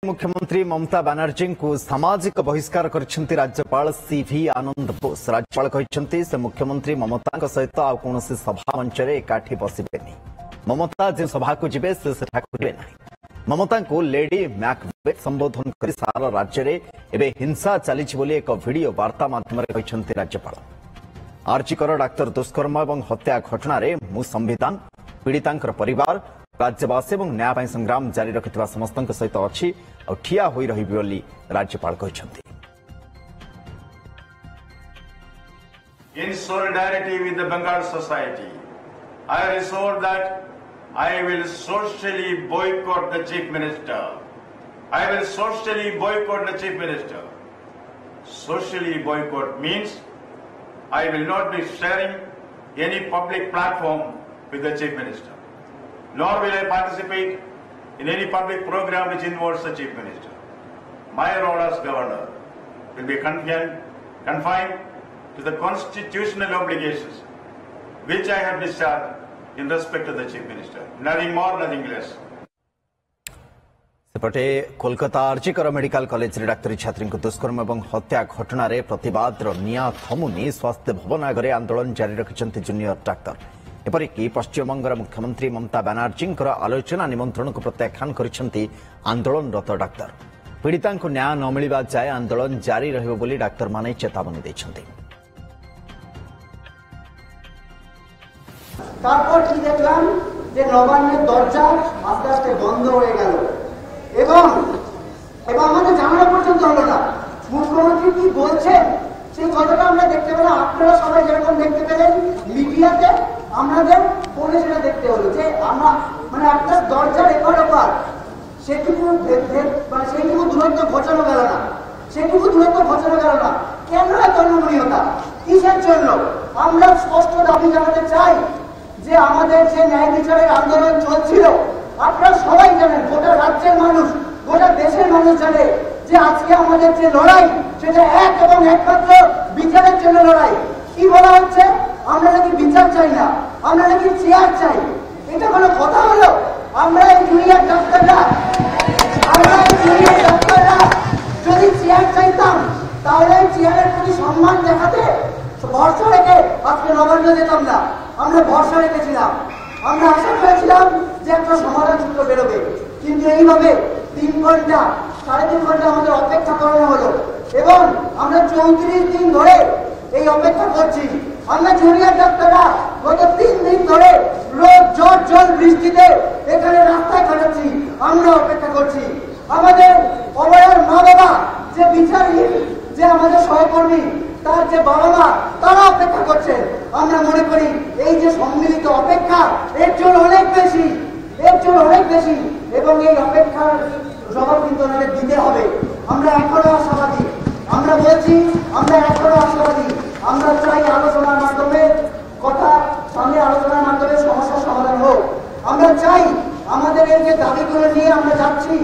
मुख्यमंत्री ममता बनर्जी को सामाजिक बहिष्कार करछंती राज्यपाल सीवी आनंद बोस। राज्यपाल कहते से मुख्यमंत्री ममता सहित आ कौन सभा मंच में एकाठी बसबेनी। ममता जो सभा को जीवे से जीवे ना। ममता को लेडी मैकबेथ संबोधन कर सारा राज्य में एवं हिंसा चली एक वीडियो वार्ता माध्यम राज्यपाल। आर्चिकर डाक्तर दुष्कर्म और हत्या घटना मु संविधान पीड़िता परिवार राज्यवासी और न्याय संग्राम जारी रखिथिबा समस्त सहित अच्छी और ठिया होई रहिबि बोली राज्यपाल कहछन्ति। In solidarity with the Bengal society, I resolve that I will socially boycott the Chief Minister. I will socially boycott the Chief Minister. Socially boycott means I will not be sharing any public platform with the Chief Minister. Nor will I participate in any public program which involves the Chief Minister. My role as Governor will be confined to the constitutional obligations which I have discharged in respect of the Chief Minister. Nothing more, nothing less. सेपटे Kolkata RG Kar medical college डाक्तरी छात्री दुष्कर्म और हत्या घटना प्रतिवाद निया थमुनी स्वास्थ्य भवन आगे आंदोलन जारी रखिंट जूनियर डाक्तर। एपरिक पश्चिमबंगर मुख्यमंत्री ममता बनर्जी आलोचना निमंत्रण को प्रत्याख्यान कर आंदोलनरत डाक्तर। पीड़िता को न्याय न मिलवा जाए आंदोलन जारी रही डाक्तर माने चेतावनी देछन्ति। তারপর কি দেখলাম যে নবান্নের দরজা আস্তে আস্তে বন্ধ হয়ে গেল এবং আমাদের জানানো পর্যন্ত হলো না মুখ্যমন্ত্রী কি বলছেন সেই কথাটা আমরা দেখতে পেলাম। আপনারা সবাই যেরকম দেখতে পেলেন মিডিয়াতে আমাদের ফোনে সেটা দেখতে হলো যে আমরা মানে একটা দরজার এপার ওপার সেটুকু দূরত্ব ঘটানো গেল না। কেন এত নমনীয়তা কিসের জন্য? আমরা স্পষ্ট দাবি জানাতে চাই যে আমাদের যে ন্যায় বিচারের আন্দোলন চলছিল আপনারা সবাই জানেন, গোটা রাজ্যের মানুষ গোটা দেশের মানুষ জানে যে আজকে আমাদের যে লড়াই সেটা এক এবং একমাত্র বিচারের জন্য লড়াই। কি বলা হচ্ছে? আমরা নাকি বিচার চাই না, আমরা নাকি চেয়ার চাই। এটা কোনো কথা হলো? আমরা এই জুনিয়র ডাক্তাররা যদি চেয়ার চাইতাম তাহলে চেয়ারের প্রতি সম্মান দেখাতে ভরসা রেখে আজকে নবান্ন যেতাম না। আমরা ভরসা রেখেছিলাম, আমরা আশা করেছিলাম যে একটা সমাধান সূত্র বেরোবে, কিন্তু এইভাবে 3 ঘন্টা 3.5 ঘন্টা আমাদের অপেক্ষা করানো হলো এবং আমরা 34 দিন ধরে এই অপেক্ষা করছি। আমরা জুনিয়র ডাক্তাররা গত 3 দিন ধরে রোদ জল বৃষ্টিতে এখানে রাস্তায় কাটাচ্ছি, আমরা অপেক্ষা করছি। আমাদের অবয়ার মা বাবা যে বিচারহীন যে আমাদের সহকর্মী তার যে বাবা মা তারা অপেক্ষা করছেন। আমরা মনে করি এই যে সম্মিলিত অপেক্ষা এর জন্য অনেক বেশি এবং এই অপেক্ষার জবাব কিন্তু আমাদের দিতে হবে। আমরা এখনো আশাবাদী, আমরা বলছি আমরা এখনো আশাবাদী। আমরা চাই আলোচনার মাধ্যমে আলোচনার মাধ্যমে সমস্যার সমাধান হোক। আমরা চাই আমাদের এই যে দাবিগুলো নিয়ে আমরা যাচ্ছি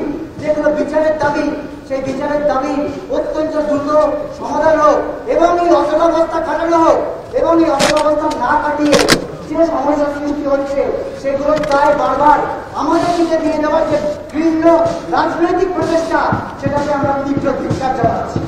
যেগুলো বিচারের দাবি সেই বিচারের দাবি অত্যন্ত দ্রুত সমাধান হোক এবং এই অচলাবস্থা কাটানো হোক এবং এই অচলাবস্থা না কাটিয়ে যে সমস্যার সৃষ্টি হচ্ছে সেগুলোর দায় বারবার আমাদের দিকে দিয়ে দেওয়ার যে ভিন্ন রাজনৈতিক প্রচেষ্টা সেটাকে আমরা তীব্র ধিক্কার জানাচ্ছি।